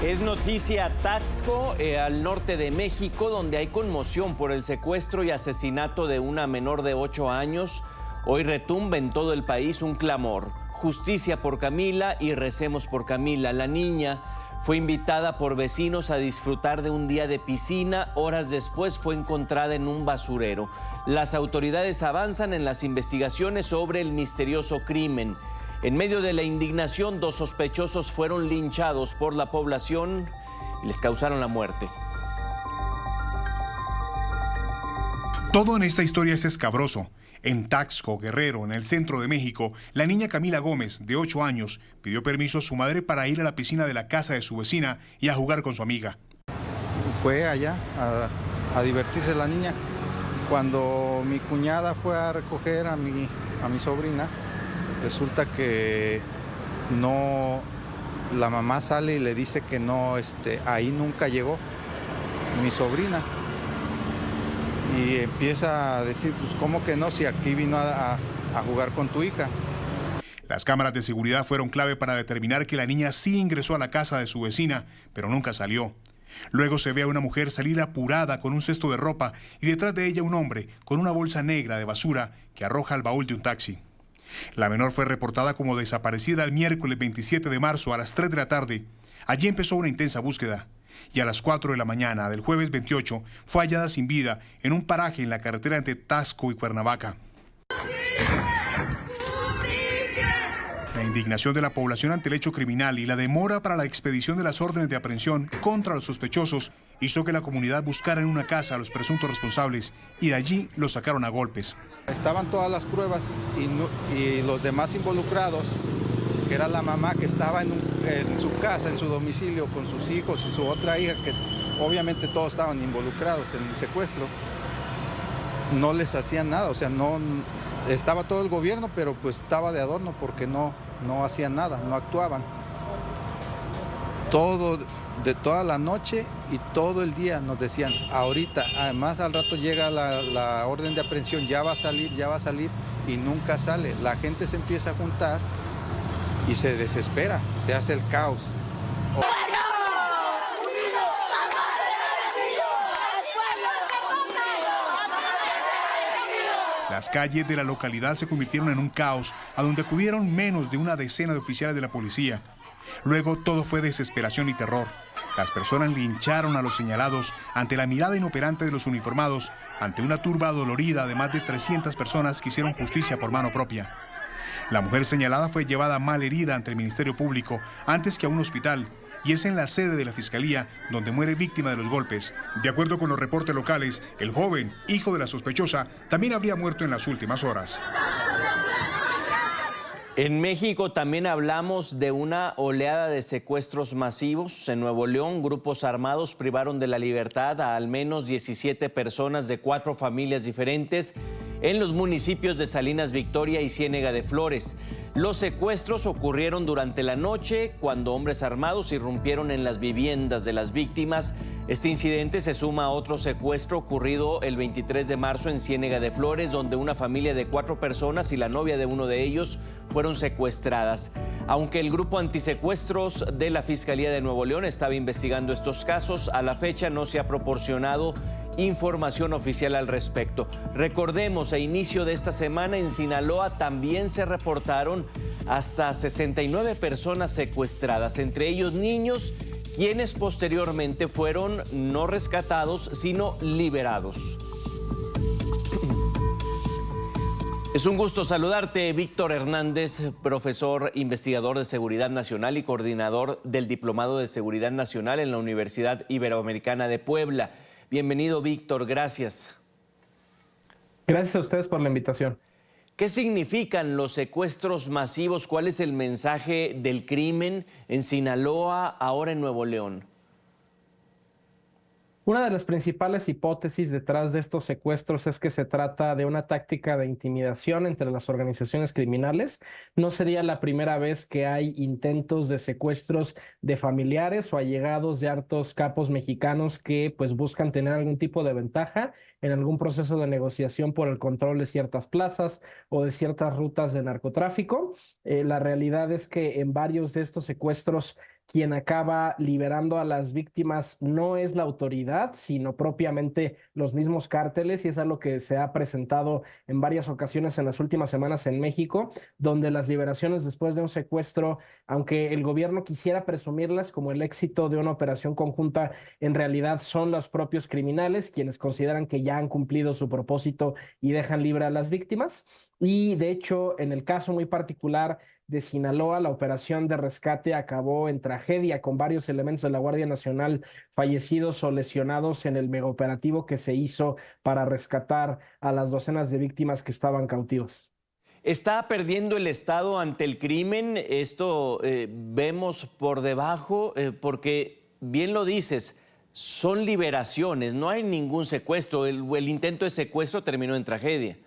Es noticia Taxco, al norte de México, donde hay conmoción por el secuestro y asesinato de una menor de 8 años. Hoy retumba en todo el país un clamor: justicia por Camila y recemos por Camila. La niña fue invitada por vecinos a disfrutar de un día de piscina. Horas después fue encontrada en un basurero. Las autoridades avanzan en las investigaciones sobre el misterioso crimen. En medio de la indignación, 2 sospechosos fueron linchados por la población y les causaron la muerte. Todo en esta historia es escabroso. En Taxco, Guerrero, en el centro de México, la niña Camila Gómez, de 8 años, pidió permiso a su madre para ir a la piscina de la casa de su vecina y a jugar con su amiga. Fue allá a divertirse la niña. Cuando mi cuñada fue a recoger a mi sobrina, resulta que no, la mamá sale y le dice que no, ahí nunca llegó mi sobrina. Y empieza a decir, pues ¿cómo que no? Si aquí vino a jugar con tu hija. Las cámaras de seguridad fueron clave para determinar que la niña sí ingresó a la casa de su vecina, pero nunca salió. Luego se ve a una mujer salir apurada con un cesto de ropa y detrás de ella un hombre con una bolsa negra de basura que arroja al baúl de un taxi. La menor fue reportada como desaparecida el miércoles 27 de marzo a las 3 de la tarde. Allí empezó una intensa búsqueda y a las 4 de la mañana del jueves 28 fue hallada sin vida en un paraje en la carretera entre Taxco y Cuernavaca. La indignación de la población ante el hecho criminal y la demora para la expedición de las órdenes de aprehensión contra los sospechosos hizo que la comunidad buscara en una casa a los presuntos responsables y de allí los sacaron a golpes. Estaban todas las pruebas y los demás involucrados, que era la mamá que estaba en su casa, en su domicilio, con sus hijos y su otra hija, que obviamente todos estaban involucrados en el secuestro, no les hacían nada. O sea, no estaba todo el gobierno, pero pues estaba de adorno porque no hacían nada, no actuaban. De toda la noche y todo el día nos decían, ahorita, además al rato llega la orden de aprehensión, ya va a salir, y nunca sale. La gente se empieza a juntar y se desespera, se hace el caos. Las calles de la localidad se convirtieron en un caos, a donde acudieron menos de una decena de oficiales de la policía. Luego todo fue desesperación y terror. Las personas lincharon a los señalados ante la mirada inoperante de los uniformados, ante una turba dolorida de más de 300 personas que hicieron justicia por mano propia. La mujer señalada fue llevada mal herida ante el Ministerio Público antes que a un hospital, y es en la sede de la Fiscalía donde muere víctima de los golpes. De acuerdo con los reportes locales, el joven, hijo de la sospechosa, también habría muerto en las últimas horas. En México también hablamos de una oleada de secuestros masivos. En Nuevo León, grupos armados privaron de la libertad a al menos 17 personas de 4 familias diferentes en los municipios de Salinas Victoria y Ciénega de Flores. Los secuestros ocurrieron durante la noche cuando hombres armados irrumpieron en las viviendas de las víctimas. Este incidente se suma a otro secuestro ocurrido el 23 de marzo en Ciénega de Flores, donde una familia de 4 personas y la novia de uno de ellos fueron secuestradas. Aunque el grupo antisecuestros de la Fiscalía de Nuevo León estaba investigando estos casos, a la fecha no se ha proporcionado información oficial al respecto. Recordemos, a inicio de esta semana en Sinaloa también se reportaron hasta 69 personas secuestradas, entre ellos niños, quienes posteriormente fueron no rescatados, sino liberados. Es un gusto saludarte, Víctor Hernández, profesor investigador de Seguridad Nacional y coordinador del Diplomado de Seguridad Nacional en la Universidad Iberoamericana de Puebla. Bienvenido, Víctor, gracias. Gracias a ustedes por la invitación. ¿Qué significan los secuestros masivos? ¿Cuál es el mensaje del crimen en Sinaloa, ahora en Nuevo León? Una de las principales hipótesis detrás de estos secuestros es que se trata de una táctica de intimidación entre las organizaciones criminales. No sería la primera vez que hay intentos de secuestros de familiares o allegados de altos capos mexicanos que pues buscan tener algún tipo de ventaja en algún proceso de negociación por el control de ciertas plazas o de ciertas rutas de narcotráfico. La realidad es que en varios de estos secuestros quien acaba liberando a las víctimas no es la autoridad, sino propiamente los mismos cárteles, y es algo que se ha presentado en varias ocasiones en las últimas semanas en México, donde las liberaciones después de un secuestro, aunque el gobierno quisiera presumirlas como el éxito de una operación conjunta, en realidad son los propios criminales quienes consideran que ya han cumplido su propósito y dejan libre a las víctimas. Y de hecho, en el caso muy particular de Sinaloa, la operación de rescate acabó en tragedia, con varios elementos de la Guardia Nacional fallecidos o lesionados en el megaoperativo que se hizo para rescatar a las docenas de víctimas que estaban cautivas. ¿Está perdiendo el Estado ante el crimen? Esto vemos por debajo, porque bien lo dices, son liberaciones, no hay ningún secuestro. El intento de secuestro terminó en tragedia.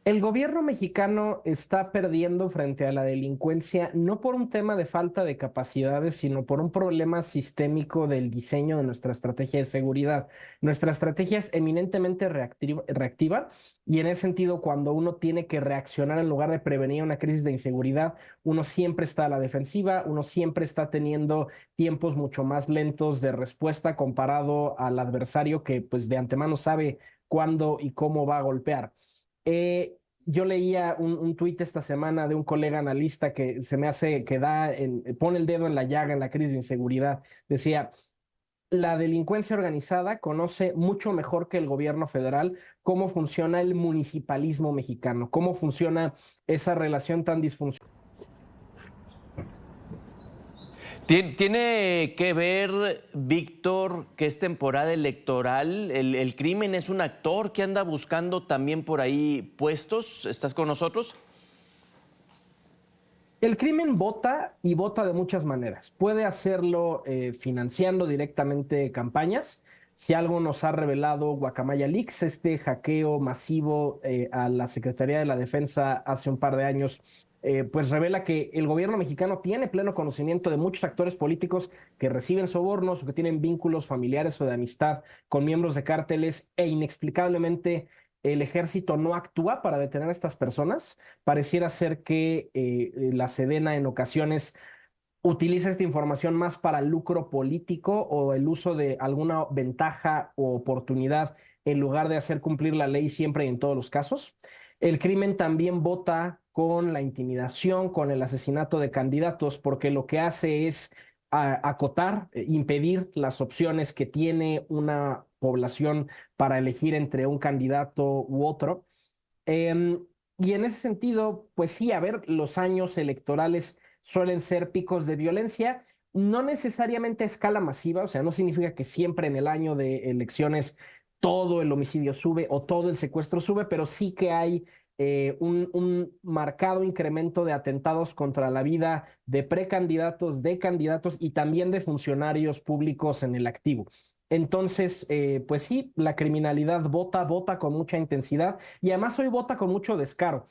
El gobierno mexicano está perdiendo frente a la delincuencia no por un tema de falta de capacidades, sino por un problema sistémico del diseño de nuestra estrategia de seguridad. Nuestra estrategia es eminentemente reactiva, y en ese sentido, cuando uno tiene que reaccionar en lugar de prevenir una crisis de inseguridad, uno siempre está a la defensiva, uno siempre está teniendo tiempos mucho más lentos de respuesta comparado al adversario que pues de antemano sabe cuándo y cómo va a golpear. Yo leía un tuit esta semana de un colega analista que se me hace que pone el dedo en la llaga en la crisis de inseguridad. Decía, la delincuencia organizada conoce mucho mejor que el gobierno federal cómo funciona el municipalismo mexicano, cómo funciona esa relación tan disfuncional. ¿Tiene que ver, Víctor, que es temporada electoral? ¿El crimen es un actor que anda buscando también por ahí puestos? ¿Estás con nosotros? El crimen vota, y vota de muchas maneras. Puede hacerlo financiando directamente campañas. Si algo nos ha revelado Guacamaya Leaks, este hackeo masivo a la Secretaría de la Defensa hace un par de años, pues revela que el gobierno mexicano tiene pleno conocimiento de muchos actores políticos que reciben sobornos o que tienen vínculos familiares o de amistad con miembros de cárteles, e inexplicablemente el ejército no actúa para detener a estas personas. Pareciera ser que la Sedena en ocasiones utiliza esta información más para lucro político o el uso de alguna ventaja o oportunidad en lugar de hacer cumplir la ley siempre y en todos los casos. El crimen también vota con la intimidación, con el asesinato de candidatos, porque lo que hace es acotar, impedir las opciones que tiene una población para elegir entre un candidato u otro. Em, y en ese sentido, pues sí, a ver, los años electorales suelen ser picos de violencia, no necesariamente a escala masiva, o sea, no significa que siempre en el año de elecciones todo el homicidio sube o todo el secuestro sube, pero sí que hay un marcado incremento de atentados contra la vida de precandidatos, de candidatos y también de funcionarios públicos en el activo. Entonces, pues sí, la criminalidad vota con mucha intensidad, y además hoy vota con mucho descaro.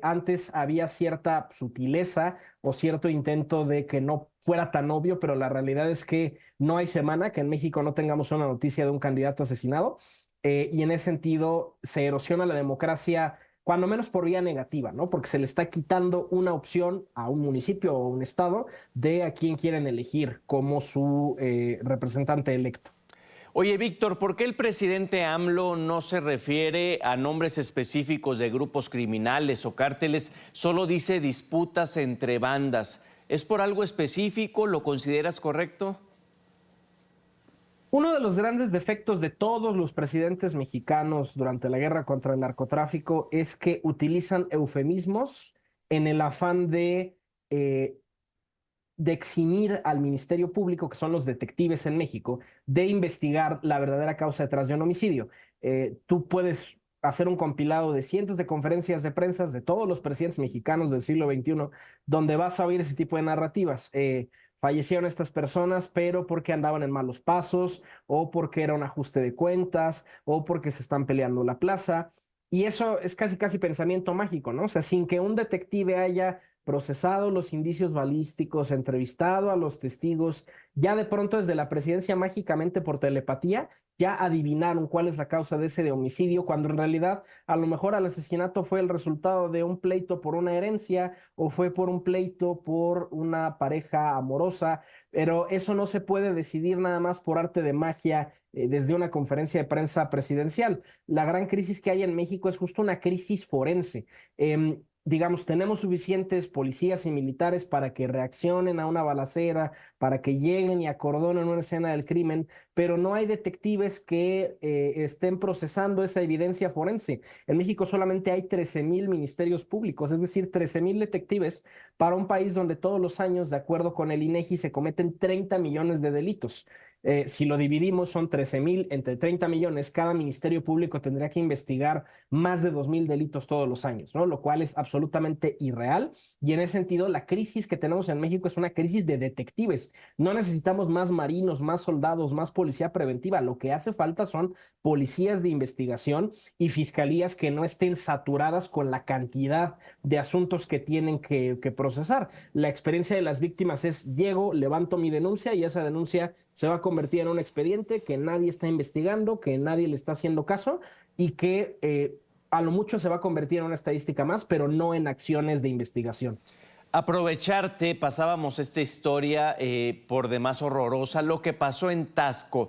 Antes había cierta sutileza o cierto intento de que no fuera tan obvio, pero la realidad es que no hay semana que en México no tengamos una noticia de un candidato asesinado, y en ese sentido se erosiona la democracia, cuando menos por vía negativa, ¿no? Porque se le está quitando una opción a un municipio o un estado de a quién quieren elegir como su representante electo. Oye, Víctor, ¿por qué el presidente AMLO no se refiere a nombres específicos de grupos criminales o cárteles? Solo dice disputas entre bandas. ¿Es por algo específico? ¿Lo consideras correcto? Uno de los grandes defectos de todos los presidentes mexicanos durante la guerra contra el narcotráfico es que utilizan eufemismos en el afán eh, de eximir al Ministerio Público, que son los detectives en México, de investigar la verdadera causa detrás de un homicidio. Tú puedes hacer un compilado de cientos de conferencias de prensa de todos los presidentes mexicanos del siglo XXI, donde vas a oír ese tipo de narrativas. Fallecieron estas personas, pero porque andaban en malos pasos, o porque era un ajuste de cuentas, o porque se están peleando la plaza. Y eso es casi pensamiento mágico, ¿no? O sea, sin que un detective haya procesado los indicios balísticos, entrevistado a los testigos, ya de pronto desde la presidencia mágicamente por telepatía, ya adivinaron cuál es la causa de ese de homicidio, cuando en realidad a lo mejor el asesinato fue el resultado de un pleito por una herencia o fue por un pleito por una pareja amorosa, pero eso no se puede decidir nada más por arte de magia desde una conferencia de prensa presidencial. La gran crisis que hay en México es justo una crisis forense. Digamos, tenemos suficientes policías y militares para que reaccionen a una balacera, para que lleguen y acordonen una escena del crimen, pero no hay detectives que estén procesando esa evidencia forense. En México solamente hay 13,000 ministerios públicos, es decir, 13,000 detectives para un país donde todos los años, de acuerdo con el INEGI, se cometen 30 millones de delitos. Si lo dividimos, son 13,000 entre 30 millones. Cada ministerio público tendría que investigar más de 2,000 delitos todos los años, ¿no? Lo cual es absolutamente irreal. Y en ese sentido, la crisis que tenemos en México es una crisis de detectives. No necesitamos más marinos, más soldados, más policía preventiva. Lo que hace falta son policías de investigación y fiscalías que no estén saturadas con la cantidad de asuntos que tienen que procesar. La experiencia de las víctimas es: llego, levanto mi denuncia y esa denuncia se va a convertir en un expediente que nadie está investigando, que nadie le está haciendo caso y que a lo mucho se va a convertir en una estadística más, pero no en acciones de investigación. Aprovecharte, pasábamos esta historia por demás horrorosa, lo que pasó en Taxco.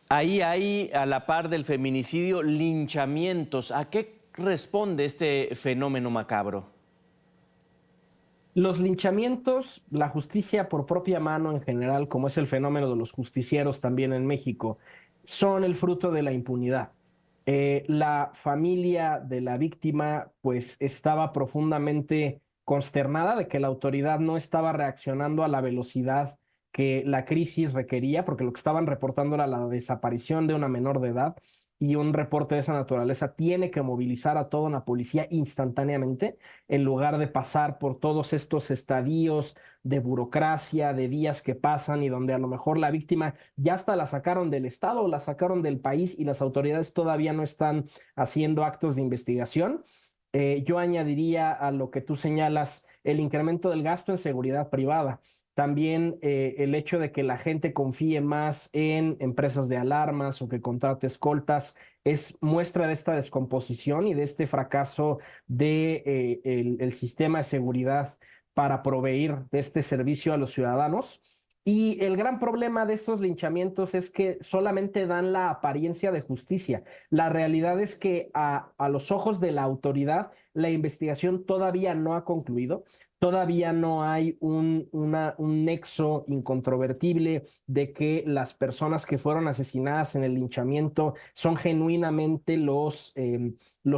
Ahí hay, a la par del feminicidio, linchamientos. ¿A qué responde este fenómeno macabro? Los linchamientos, la justicia por propia mano en general, como es el fenómeno de los justicieros también en México, son el fruto de la impunidad. La familia de la víctima pues estaba profundamente consternada de que la autoridad no estaba reaccionando a la velocidad que la crisis requería, porque lo que estaban reportando era la desaparición de una menor de edad, y un reporte de esa naturaleza tiene que movilizar a toda una policía instantáneamente en lugar de pasar por todos estos estadios de burocracia, de días que pasan y donde a lo mejor la víctima ya hasta la sacaron del estado o la sacaron del país y las autoridades todavía no están haciendo actos de investigación. Yo añadiría a lo que tú señalas el incremento del gasto en seguridad privada. También el hecho de que la gente confíe más en empresas de alarmas o que contrate escoltas es muestra de esta descomposición y de este fracaso de, el sistema de seguridad para proveer de este servicio a los ciudadanos. Y el gran problema de estos linchamientos es que solamente dan la apariencia de justicia. La realidad es que a los ojos de la autoridad, la investigación todavía no ha concluido. Todavía no hay un nexo incontrovertible de que las personas que fueron asesinadas en el linchamiento son genuinamente los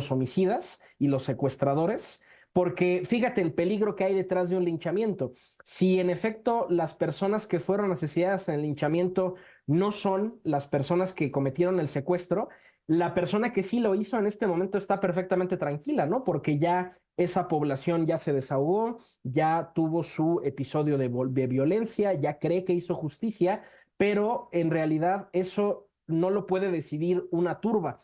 homicidas y los secuestradores. Porque fíjate el peligro que hay detrás de un linchamiento. Si en efecto las personas que fueron asesinadas en el linchamiento no son las personas que cometieron el secuestro, la persona que sí lo hizo en este momento está perfectamente tranquila, ¿no? Porque ya esa población ya se desahogó, ya tuvo su episodio de violencia, ya cree que hizo justicia, pero en realidad eso no lo puede decidir una turba.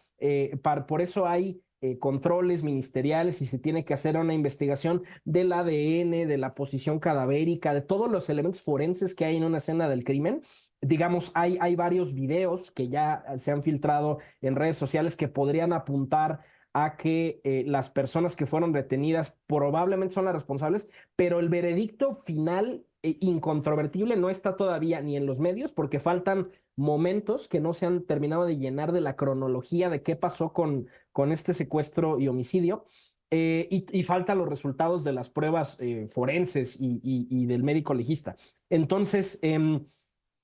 Por eso hay controles ministeriales y se tiene que hacer una investigación del ADN, de la posición cadavérica, de todos los elementos forenses que hay en una escena del crimen. Digamos, hay varios videos que ya se han filtrado en redes sociales que podrían apuntar a que las personas que fueron detenidas probablemente son las responsables, pero el veredicto final incontrovertible no está todavía ni en los medios porque faltan momentos que no se han terminado de llenar de la cronología de qué pasó con este secuestro y homicidio. Y faltan los resultados de las pruebas forenses y del médico legista. Entonces,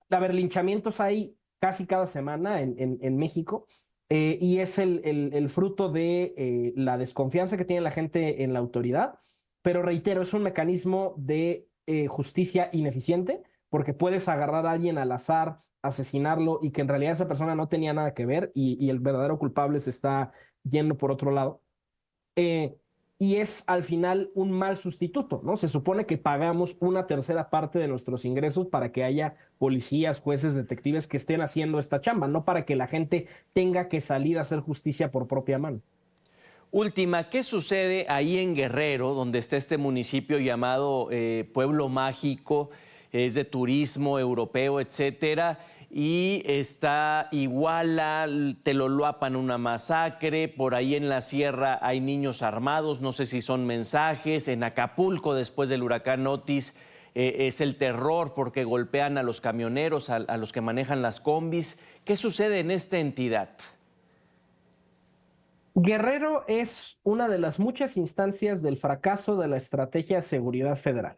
a ver, linchamientos hay casi cada semana en México. Y es el fruto de la desconfianza que tiene la gente en la autoridad, pero reitero, es un mecanismo de justicia ineficiente, porque puedes agarrar a alguien al azar, asesinarlo y que en realidad esa persona no tenía nada que ver y el verdadero culpable se está yendo por otro lado. Eh, y es al final un mal sustituto, ¿no? Se supone que pagamos una tercera parte de nuestros ingresos para que haya policías, jueces, detectives que estén haciendo esta chamba, no para que la gente tenga que salir a hacer justicia por propia mano. Última, ¿qué sucede ahí en Guerrero, donde está este municipio llamado Pueblo Mágico? Es de turismo europeo, etcétera, y está Iguala, Teloluapan, una masacre, por ahí en la sierra hay niños armados, no sé si son mensajes, en Acapulco después del huracán Otis es el terror porque golpean a los camioneros, a los que manejan las combis. ¿Qué sucede en esta entidad? Guerrero es una de las muchas instancias del fracaso de la estrategia de seguridad federal.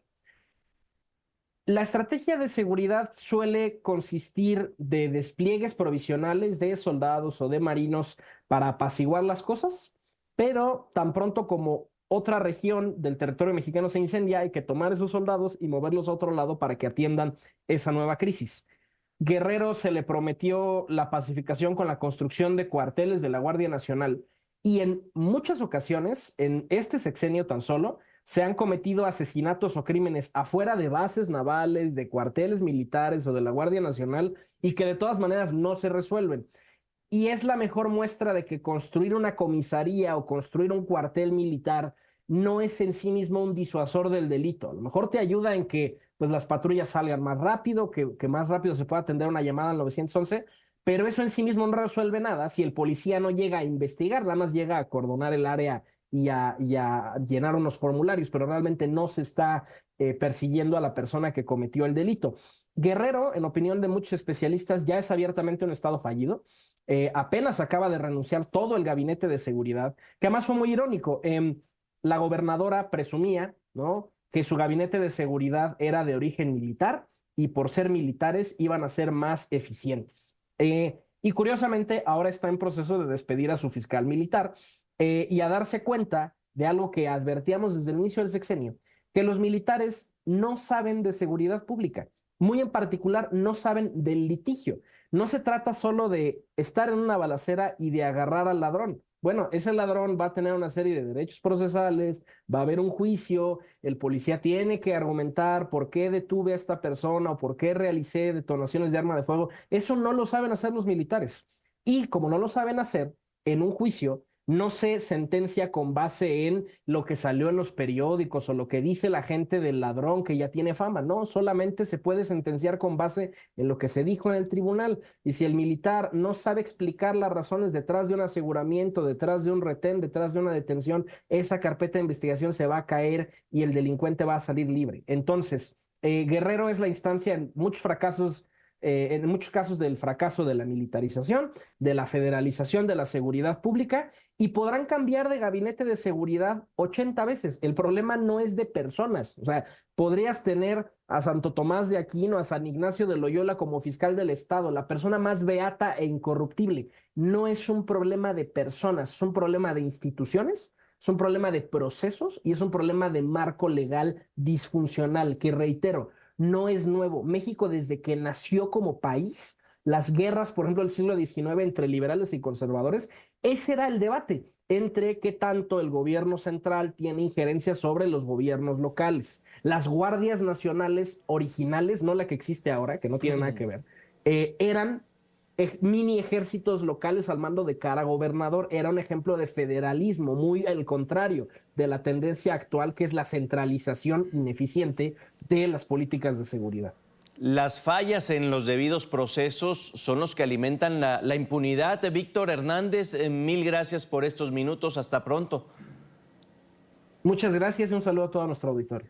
La estrategia de seguridad suele consistir de despliegues provisionales de soldados o de marinos para apaciguar las cosas, pero tan pronto como otra región del territorio mexicano se incendia, hay que tomar esos soldados y moverlos a otro lado para que atiendan esa nueva crisis. Guerrero se le prometió la pacificación con la construcción de cuarteles de la Guardia Nacional y en muchas ocasiones, en este sexenio tan solo, se han cometido asesinatos o crímenes afuera de bases navales, de cuarteles militares o de la Guardia Nacional y que de todas maneras no se resuelven. Y es la mejor muestra de que construir una comisaría o construir un cuartel militar no es en sí mismo un disuasor del delito. A lo mejor te ayuda en que pues, las patrullas salgan más rápido, que más rápido se pueda atender una llamada al 911, pero eso en sí mismo no resuelve nada si el policía no llega a investigar, nada más llega a acordonar el área y a llenar unos formularios, pero realmente no se está persiguiendo a la persona que cometió el delito. Guerrero, en opinión de muchos especialistas, ya es abiertamente un estado fallido. Apenas acaba de renunciar todo el gabinete de seguridad, que además fue muy irónico. La gobernadora presumía, ¿no?, que su gabinete de seguridad era de origen militar y por ser militares iban a ser más eficientes. Y curiosamente ahora está en proceso de despedir a su fiscal militar y a darse cuenta de algo que advertíamos desde el inicio del sexenio, que los militares no saben de seguridad pública, muy en particular no saben del litigio. No se trata solo de estar en una balacera y de agarrar al ladrón. Bueno, ese ladrón va a tener una serie de derechos procesales, va a haber un juicio, el policía tiene que argumentar por qué detuve a esta persona o por qué realicé detonaciones de arma de fuego. Eso no lo saben hacer los militares. Y como no lo saben hacer, en un juicio no se sentencia con base en lo que salió en los periódicos o lo que dice la gente del ladrón que ya tiene fama. No, solamente se puede sentenciar con base en lo que se dijo en el tribunal. Y si el militar no sabe explicar las razones detrás de un aseguramiento, detrás de un retén, detrás de una detención, esa carpeta de investigación se va a caer y el delincuente va a salir libre. Entonces, Guerrero es la instancia en muchos casos del fracaso de la militarización, de la federalización de la seguridad pública, y podrán cambiar de gabinete de seguridad 80 veces. El problema no es de personas. O sea, podrías tener a Santo Tomás de Aquino, a San Ignacio de Loyola como fiscal del Estado, la persona más beata e incorruptible. No es un problema de personas, es un problema de instituciones, es un problema de procesos y es un problema de marco legal disfuncional, que reitero, no es nuevo. México, desde que nació como país, las guerras, por ejemplo, del siglo XIX entre liberales y conservadores, ese era el debate entre qué tanto el gobierno central tiene injerencia sobre los gobiernos locales. Las guardias nacionales originales, no la que existe ahora, que no tiene nada que ver, eran mini ejércitos locales al mando de cada gobernador. Era un ejemplo de federalismo, muy al contrario de la tendencia actual, que es la centralización ineficiente de las políticas de seguridad. Las fallas en los debidos procesos son los que alimentan la impunidad. Víctor Hernández, mil gracias por estos minutos. Hasta pronto. Muchas gracias y un saludo a todo nuestro auditorio.